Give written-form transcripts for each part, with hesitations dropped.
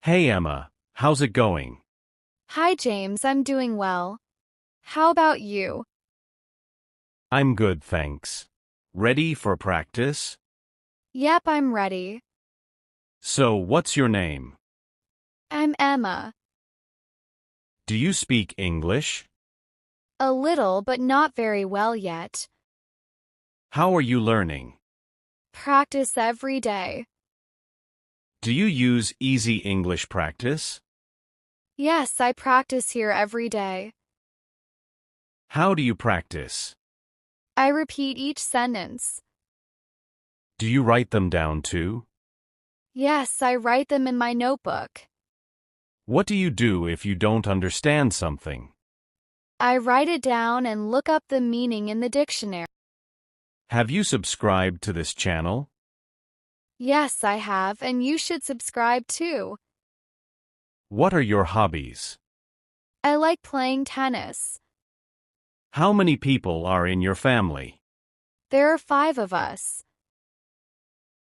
Hey Emma, how's it going? Hi, James. I'm doing well. How about you? I'm good, thanks. Ready for practice? Yep, I'm ready. So, what's your name? I'm Emma. Do you speak English? A little, but not very well yet. How are you learning? Practice every day. Do you use Easy English Practice? Yes, I practice here every day. How do you practice? I repeat each sentence. Do you write them down too? Yes, I write them in my notebook. What do you do if you don't understand something? I write it down and look up the meaning in the dictionary. Have you subscribed to this channel? Yes, I have, and you should subscribe too. What are your hobbies? I like playing tennis. How many people are in your family? There are 5 of us.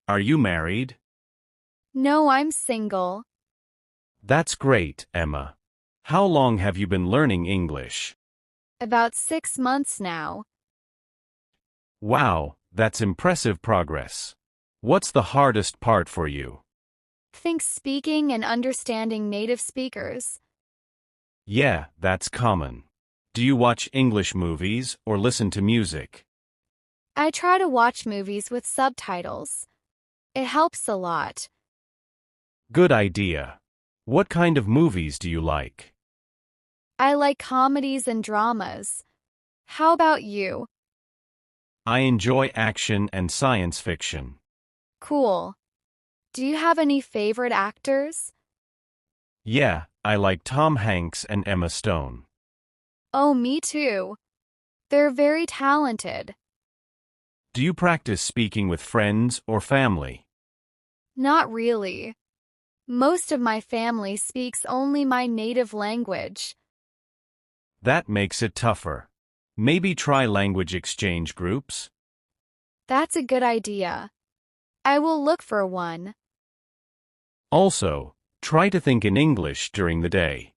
Are you married? No, I'm single. That's great, Emma. How long have you been learning English? About 6 months now. Wow, that's impressive progress. What's the hardest part for you? Think speaking and understanding native speakers. Yeah, that's common. Do you watch English movies or listen to music? I try to watch movies with subtitles. It helps a lot. Good idea. What kind of movies do you like? I like comedies and dramas. How about you? I enjoy action and science fiction. Cool. Do you have any favorite actors? Yeah, I like Tom Hanks and Emma Stone. Oh, me too. They're very talented. Do you practice speaking with friends or family? Not really. Most of my family speaks only my native language. That makes it tougher. Maybe try language exchange groups? That's a good idea. I will look for one. Also, try to think in English during the day.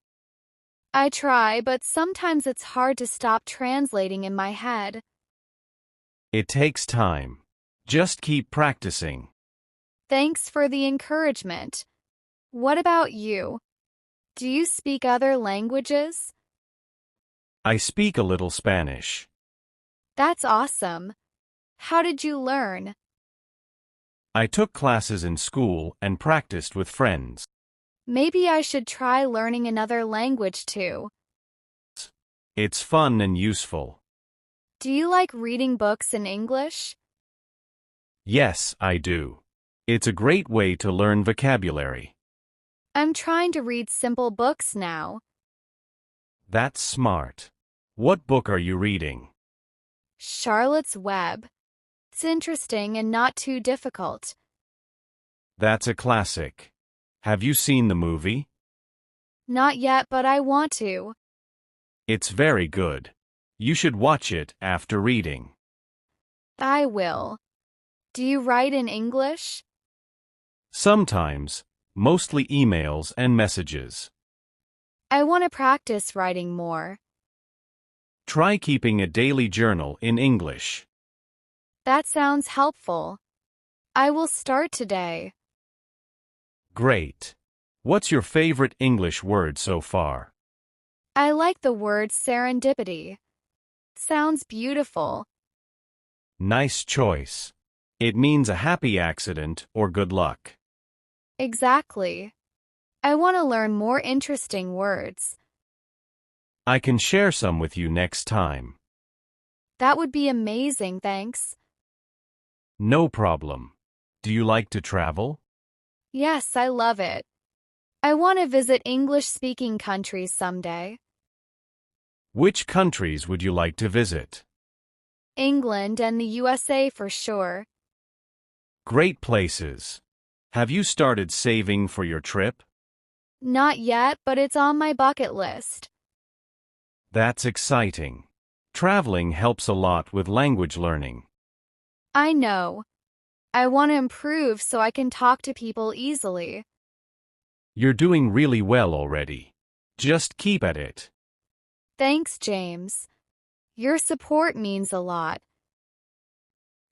I try, but sometimes it's hard to stop translating in my head. It takes time. Just keep practicing. Thanks for the encouragement. What about you? Do you speak other languages? I speak a little Spanish. That's awesome. How did you learn? I took classes in school and practiced with friends. Maybe I should try learning another language too. It's fun and useful. Do you like reading books in English? Yes, I do. It's a great way to learn vocabulary. I'm trying to read simple books now. That's smart. What book are you reading? Charlotte's Web. It's interesting and not too difficult. That's a classic. Have you seen the movie? Not yet, but I want to. It's very good. You should watch it after reading. I will. Do you write in English? Sometimes, mostly emails and messages. I want to practice writing more. Try keeping a daily journal in English. That sounds helpful. I will start today. Great. What's your favorite English word so far? I like the word serendipity. Sounds beautiful. Nice choice. It means a happy accident or good luck. Exactly. I want to learn more interesting words. I can share some with you next time. That would be amazing, thanks. No problem. Do you like to travel? Yes, I love it. I want to visit English-speaking countries someday. Which countries would you like to visit? England and the USA for sure. Great places. Have you started saving for your trip? Not yet, but it's on my bucket list. That's exciting. Traveling helps a lot with language learning. I know. I want to improve so I can talk to people easily. You're doing really well already. Just keep at it. Thanks, James. Your support means a lot.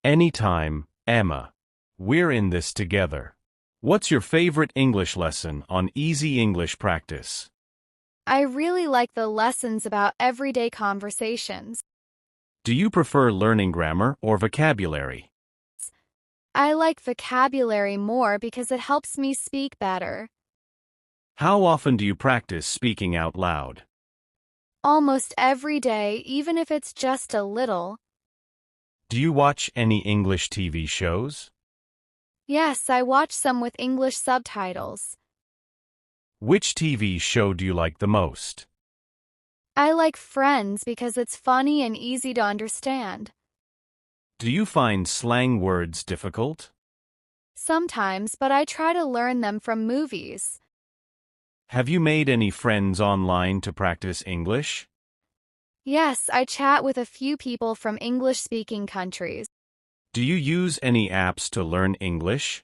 Anytime, Emma. We're in this together. What's your favorite English lesson on Easy English Practice? I really like the lessons about everyday conversations. Do you prefer learning grammar or vocabulary? I like vocabulary more because it helps me speak better. How often do you practice speaking out loud? Almost every day, even if it's just a little. Do you watch any English TV shows? Yes, I watch some with English subtitles. Which TV show do you like the most? I like Friends because it's funny and easy to understand. Do you find slang words difficult? Sometimes, but I try to learn them from movies. Have you made any friends online to practice English? Yes, I chat with a few people from English-speaking countries. Do you use any apps to learn English?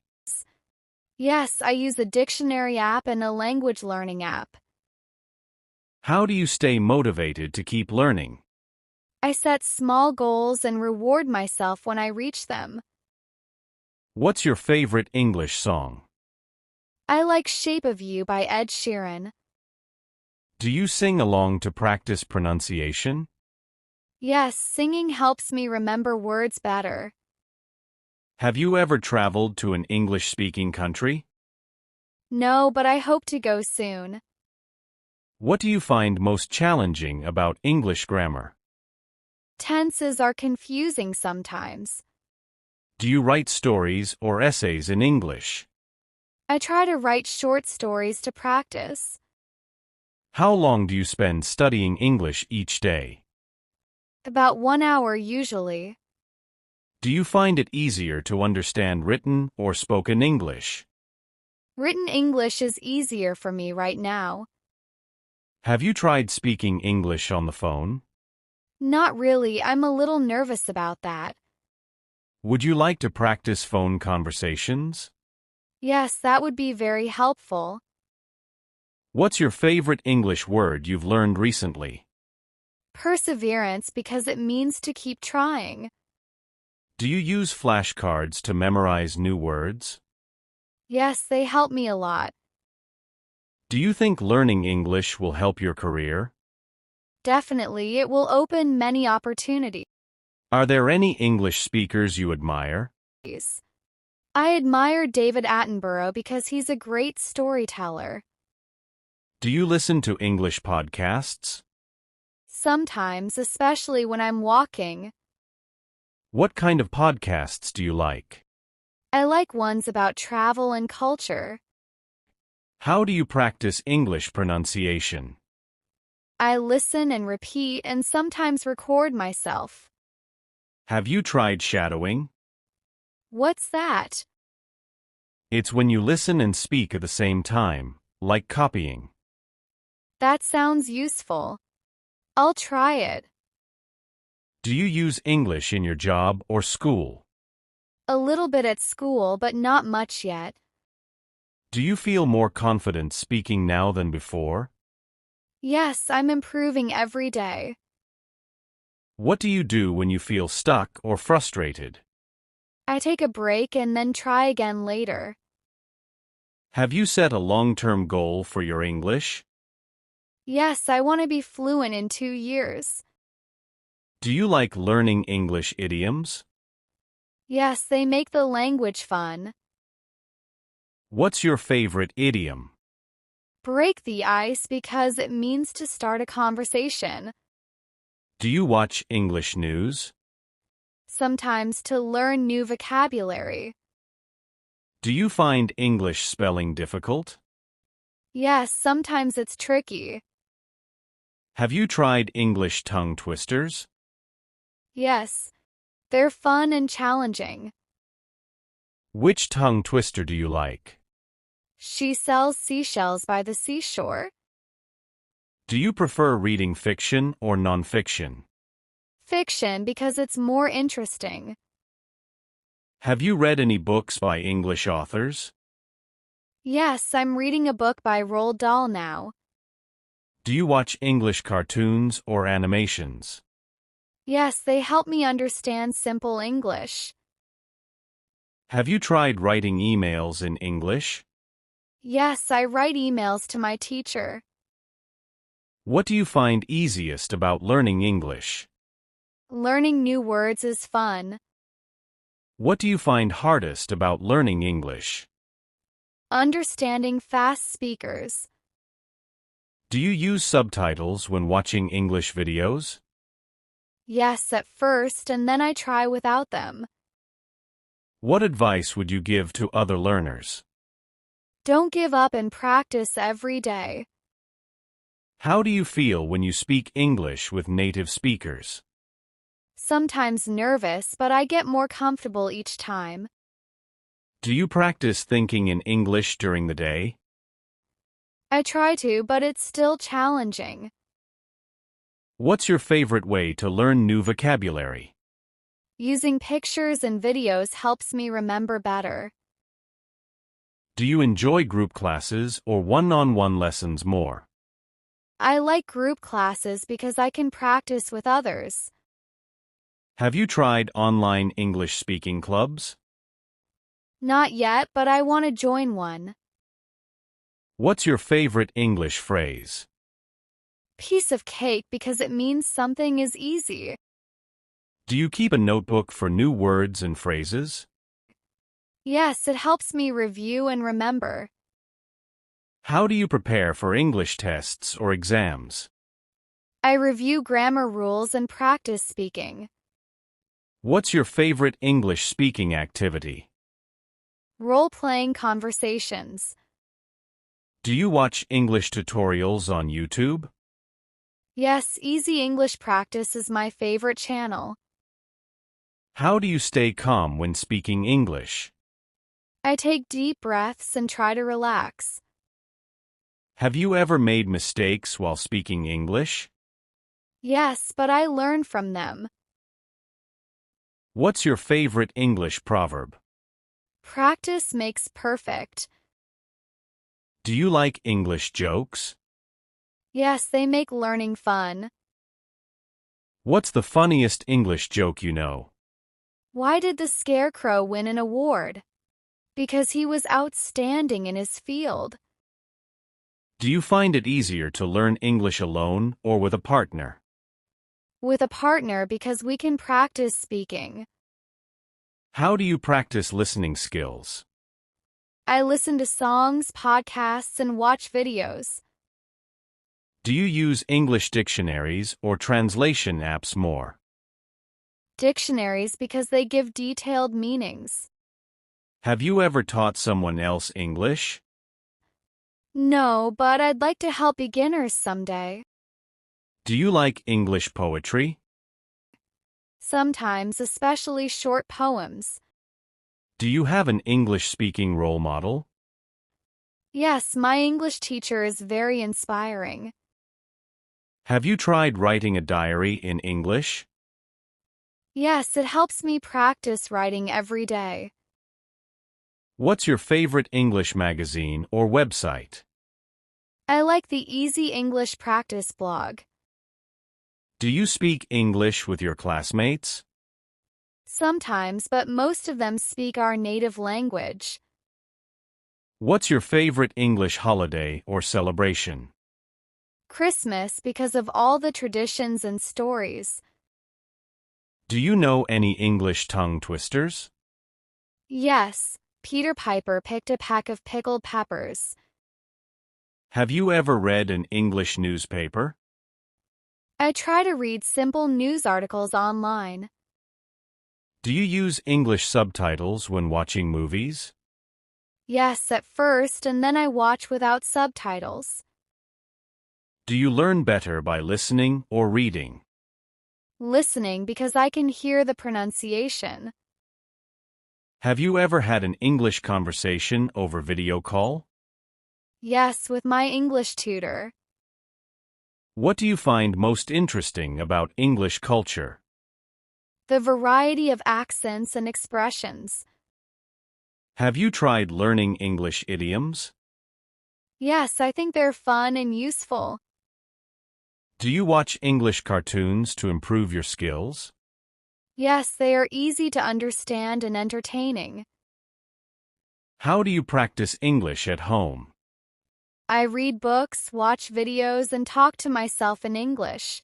Yes, I use a dictionary app and a language learning app. How do you stay motivated to keep learning? I set small goals and reward myself when I reach them. What's your favorite English song? I like Shape of You by Ed Sheeran. Do you sing along to practice pronunciation? Yes, singing helps me remember words better. Have you ever traveled to an English-speaking country? No, but I hope to go soon. What do you find most challenging about English grammar? Tenses are confusing sometimes. Do you write stories or essays in English? I try to write short stories to practice. How long do you spend studying English each day? About 1 hour usually. Do you find it easier to understand written or spoken English? Written English is easier for me right now. Have you tried speaking English on the phone? Not really, I'm a little nervous about that. Would you like to practice phone conversations? Yes, that would be very helpful. What's your favorite English word you've learned recently? Perseverance because it means to keep trying. Do you use flashcards to memorize new words? Yes, they help me a lot. Do you think learning English will help your career? Definitely, it will open many opportunities. Are there any English speakers you admire? I admire David Attenborough because he's a great storyteller. Do you listen to English podcasts? Sometimes, especially when I'm walking. What kind of podcasts do you like? I like ones about travel and culture. How do you practice English pronunciation? I listen and repeat and sometimes record myself. Have you tried shadowing? What's that? It's when you listen and speak at the same time, like copying. That sounds useful. I'll try it. Do you use English in your job or school? A little bit at school, but not much yet. Do you feel more confident speaking now than before? Yes, I'm improving every day. What do you do when you feel stuck or frustrated? I take a break and then try again later. Have you set a long-term goal for your English? Yes, I want to be fluent in 2 years. Do you like learning English idioms? Yes, they make the language fun. What's your favorite idiom? Break the ice because it means to start a conversation. Do you watch English news? Sometimes to learn new vocabulary. Do you find English spelling difficult? Yes, sometimes it's tricky. Have you tried English tongue twisters? Yes, they're fun and challenging. Which tongue twister do you like? She sells seashells by the seashore. Do you prefer reading fiction or nonfiction? Fiction because it's more interesting. Have you read any books by English authors? Yes, I'm reading a book by Roald Dahl now. Do you watch English cartoons or animations? Yes, they help me understand simple English. Have you tried writing emails in English? Yes, I write emails to my teacher. What do you find easiest about learning English? Learning new words is fun. What do you find hardest about learning English? Understanding fast speakers. Do you use subtitles when watching English videos? Yes, at first, and then I try without them. What advice would you give to other learners? Don't give up and practice every day. How do you feel when you speak English with native speakers? Sometimes nervous, but I get more comfortable each time. Do you practice thinking in English during the day? I try to, but it's still challenging. What's your favorite way to learn new vocabulary? Using pictures and videos helps me remember better. Do you enjoy group classes or one-on-one lessons more? I like group classes because I can practice with others. Have you tried online English speaking clubs? Not yet, but I want to join one. What's your favorite English phrase? Piece of cake because it means something is easy. Do you keep a notebook for new words and phrases? Yes, it helps me review and remember. How do you prepare for English tests or exams? I review grammar rules and practice speaking. What's your favorite English speaking activity? Role-playing conversations. Do you watch English tutorials on YouTube? Yes, Easy English Practice is my favorite channel. How do you stay calm when speaking English? I take deep breaths and try to relax. Have you ever made mistakes while speaking English? Yes, but I learn from them. What's your favorite English proverb? Practice makes perfect. Do you like English jokes? Yes, they make learning fun. What's the funniest English joke you know? Why did the Scarecrow win an award? Because he was outstanding in his field. Do you find it easier to learn English alone or with a partner? With a partner because we can practice speaking. How do you practice listening skills? I listen to songs, podcasts, and watch videos. Do you use English dictionaries or translation apps more? Dictionaries because they give detailed meanings. Have you ever taught someone else English? No, but I'd like to help beginners someday. Do you like English poetry? Sometimes, especially short poems. Do you have an English-speaking role model? Yes, my English teacher is very inspiring. Have you tried writing a diary in English? Yes, it helps me practice writing every day. What's your favorite English magazine or website? I like the Easy English Practice blog. Do you speak English with your classmates? Sometimes, but most of them speak our native language. What's your favorite English holiday or celebration? Christmas because of all the traditions and stories. Do you know any English tongue twisters? Yes, Peter Piper picked a pack of pickled peppers. Have you ever read an English newspaper? I try to read simple news articles online. Do you use English subtitles when watching movies? Yes, at first, and then I watch without subtitles. Do you learn better by listening or reading? Listening because I can hear the pronunciation. Have you ever had an English conversation over video call? Yes, with my English tutor. What do you find most interesting about English culture? The variety of accents and expressions. Have you tried learning English idioms? Yes, I think they're fun and useful. Do you watch English cartoons to improve your skills? Yes, they are easy to understand and entertaining. How do you practice English at home? I read books, watch videos, and talk to myself in English.